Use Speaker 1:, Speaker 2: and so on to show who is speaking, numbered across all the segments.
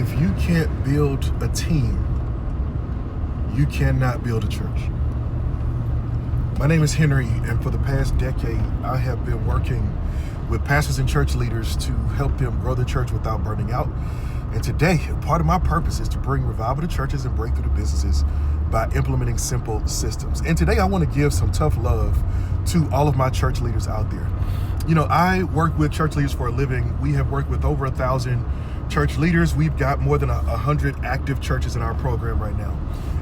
Speaker 1: If you can't build a team, you cannot build a church. My name is Henry, and for the past decade, I have been working with pastors and church leaders to help them grow the church without burning out. And today, part of my purpose is to bring revival to churches and breakthrough to businesses by implementing simple systems. And today, I want to give some tough love to all of my church leaders out there. You know, I work with church leaders for a living. We have worked with over 1,000 church leaders. We've got more than 100 active churches in our program right now.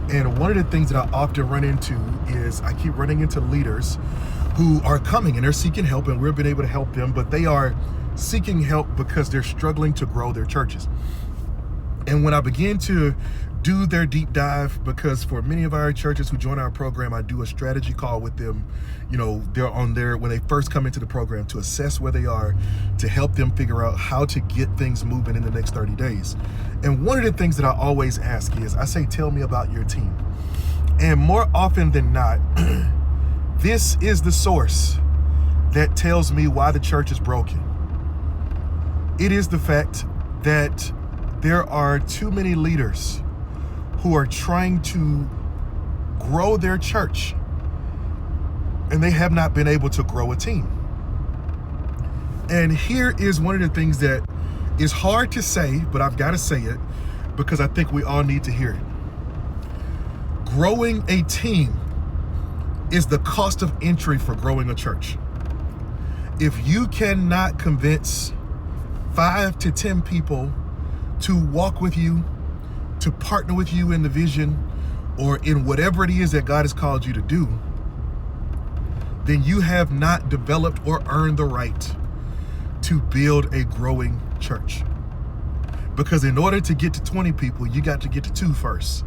Speaker 1: And one of the things that I often run into is I keep running into leaders who are coming and they're seeking help, and we've been able to help them, but they are seeking help because they're struggling to grow their churches. And when I begin to do their deep dive, because for many of our churches who join our program, I do a strategy call with them. You know, they're on there when they first come into the program to assess where they are, to help them figure out how to get things moving in the next 30 days. And one of the things that I always ask is, I say, tell me about your team. And more often than not, this is the source that tells me why the church is broken. It is the fact that there are too many leaders who are trying to grow their church, and they have not been able to grow a team. And here is one of the things that is hard to say, but I've got to say it because I think we all need to hear it. Growing a team is the cost of entry for growing a church. If you cannot convince 5 to 10 people to walk with you, to partner with you in the vision or in whatever it is that God has called you to do, then you have not developed or earned the right to build a growing church. Because in order to get to 20 people, you got to get to 2 first.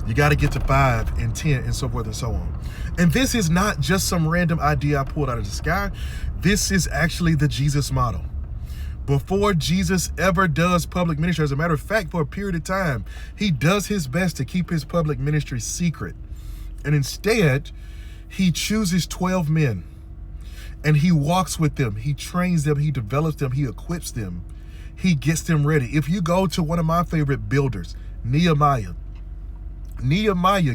Speaker 1: You got to get to 5 and 10 and so forth and so on. And this is not just some random idea I pulled out of the sky. This is actually the Jesus model. Before Jesus ever does public ministry, as a matter of fact, for a period of time, he does his best to keep his public ministry secret. And instead, he chooses 12 men and he walks with them. He trains them, he develops them, he equips them, he gets them ready. If you go to one of my favorite builders, Nehemiah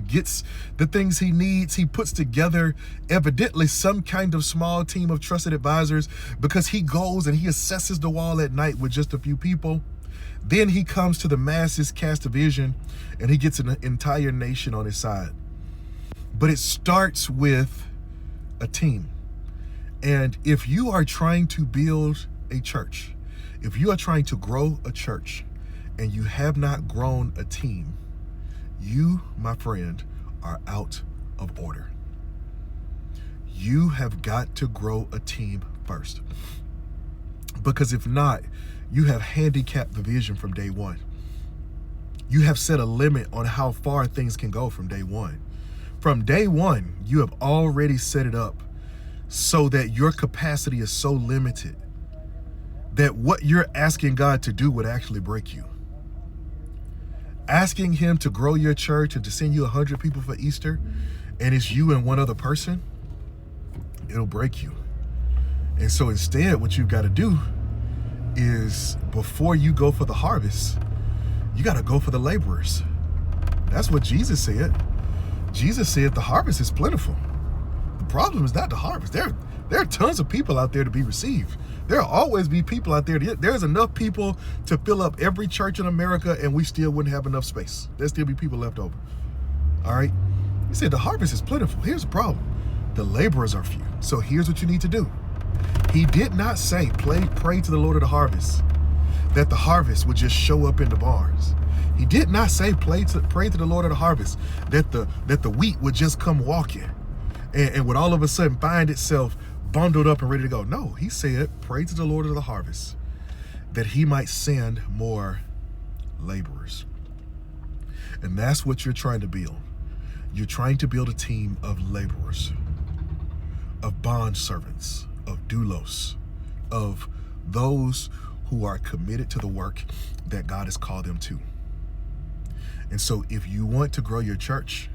Speaker 1: gets the things he needs. He puts together evidently some kind of small team of trusted advisors because he goes and he assesses the wall at night with just a few people. Then he comes to the masses, cast a vision, and he gets an entire nation on his side. But it starts with a team. And if you are trying to build a church, if you are trying to grow a church and you have not grown a team, you, my friend, are out of order. You have got to grow a team first. Because if not, you have handicapped the vision from day one. You have set a limit on how far things can go from day one. From day one, you have already set it up so that your capacity is so limited that what you're asking God to do would actually break you. Asking him to grow your church and to send you 100 people for Easter, and it's you and one other person, it'll break you. And so instead, what you've got to do is, before you go for the harvest, you got to go for the laborers. That's what Jesus said. Jesus said the harvest is plentiful. The problem is not the harvest. There are tons of people out there to be received. There'll always be people out there. There's enough people to fill up every church in America, and we still wouldn't have enough space. There'll still be people left over. All right? He said the harvest is plentiful. Here's the problem. The laborers are few. So here's what you need to do. He did not say, pray to the Lord of the harvest, that the harvest would just show up in the barns. He did not say, pray to the Lord of the harvest, that the wheat would just come walking and would all of a sudden find itself bundled up and ready to go. No, he said, pray to the Lord of the harvest that he might send more laborers. And that's what you're trying to build. You're trying to build a team of laborers, of bond servants, of doulos, of those who are committed to the work that God has called them to. And so if you want to grow your church,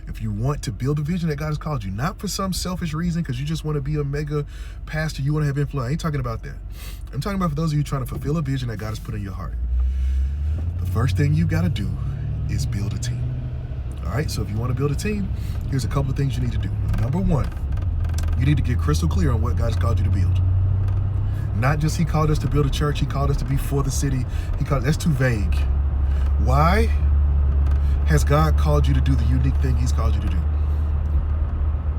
Speaker 1: if you want to build a vision that God has called you, not for some selfish reason, because you just want to be a mega pastor, you want to have influence. I ain't talking about that. I'm talking about for those of you trying to fulfill a vision that God has put in your heart. The first thing you got to do is build a team. All right, so if you want to build a team, here's a couple of things you need to do. Number one, you need to get crystal clear on what God has called you to build. Not just he called us to build a church, he called us to be for the city. That's too vague. Why has God called you to do the unique thing he's called you to do?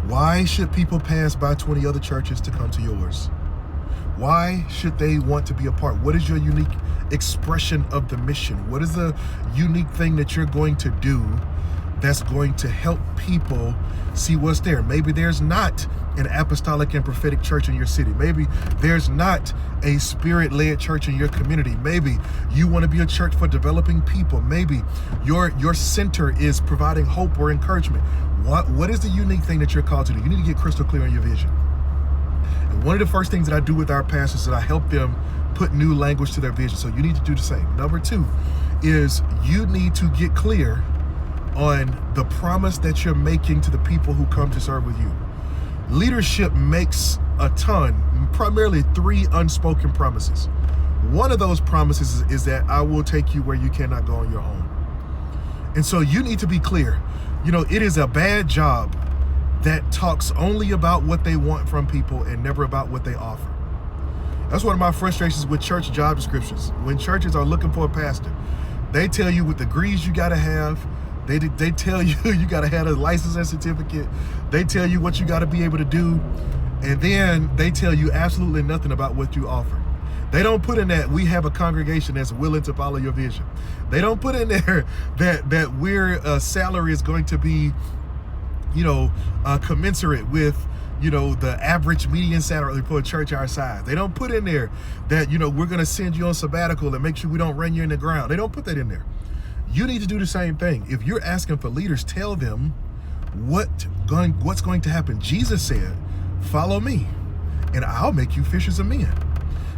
Speaker 1: Why should people pass by 20 other churches to come to yours? Why should they want to be a part? What is your unique expression of the mission? What is the unique thing that you're going to do that's going to help people see what's there? Maybe there's not an apostolic and prophetic church in your city. Maybe there's not a spirit-led church in your community. Maybe you want to be a church for developing people. Maybe your center is providing hope or encouragement. What is the unique thing that you're called to do? You need to get crystal clear on your vision. And one of the first things that I do with our pastors is that I help them put new language to their vision. So you need to do the same. Number two is you need to get clear on the promise that you're making to the people who come to serve with you. Leadership makes a ton, primarily 3 unspoken promises. One of those promises is that I will take you where you cannot go on your own. And so you need to be clear. It is a bad job that talks only about what they want from people and never about what they offer. That's one of my frustrations with church job descriptions. When churches are looking for a pastor, they tell you what degrees you got to have. They tell you you got to have a license and certificate. They tell you what you got to be able to do. And then they tell you absolutely nothing about what you offer. They don't put in that we have a congregation that's willing to follow your vision. They don't put in there that we're salary is going to be, commensurate with, the average median salary for a church our size. They don't put in there that, we're going to send you on sabbatical and make sure we don't run you in the ground. They don't put that in there. You need to do the same thing. If you're asking for leaders, tell them what's going to happen. Jesus said, follow me and I'll make you fishers of men.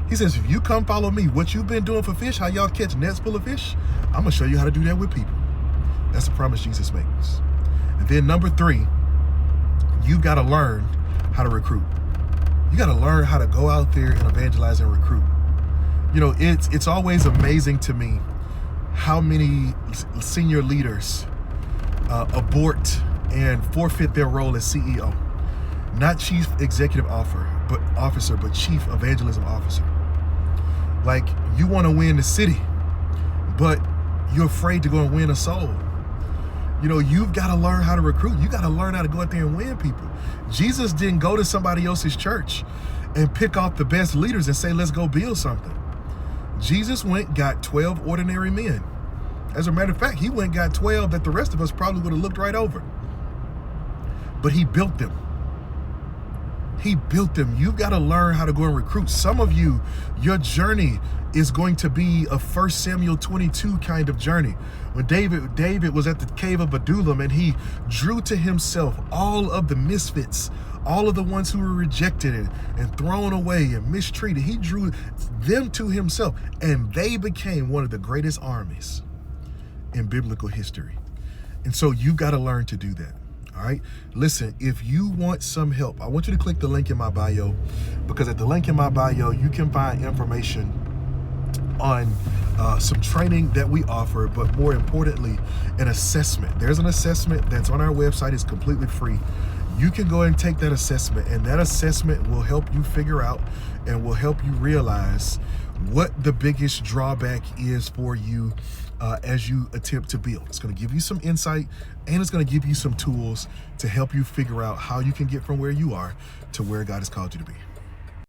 Speaker 1: He says, if you come follow me, what you've been doing for fish, how y'all catch nets full of fish, I'm gonna show you how to do that with people. That's the promise Jesus makes. And then number 3, you've got to learn how to recruit. You got to learn how to go out there and evangelize and recruit. It's always amazing to me how many senior leaders abort and forfeit their role as CEO. Not chief executive officer, but chief evangelism officer. Like, you want to win the city, but you're afraid to go and win a soul. You've got to learn how to recruit. You got to learn how to go out there and win people. Jesus didn't go to somebody else's church and pick off the best leaders and say, let's go build something. Jesus went, got 12 ordinary men. As a matter of fact, he went and got 12 that the rest of us probably would have looked right over. But he built them. He built them. You've got to learn how to go and recruit. Some of you, your journey is going to be a 1 Samuel 22 kind of journey. When David was at the cave of Adullam and he drew to himself all of the misfits, all of the ones who were rejected and thrown away and mistreated. He drew them to himself, and they became one of the greatest armies in biblical history. And so you got to learn to do that. All right. Listen, if you want some help, I want you to click the link in my bio, because at the link in my bio, you can find information on some training that we offer, but more importantly, an assessment. There's an assessment that's on our website. It's completely free. You can go and take that assessment, and that assessment will help you figure out and will help you realize what the biggest drawback is for you as you attempt to build. It's going to give you some insight, and it's going to give you some tools to help you figure out how you can get from where you are to where God has called you to be.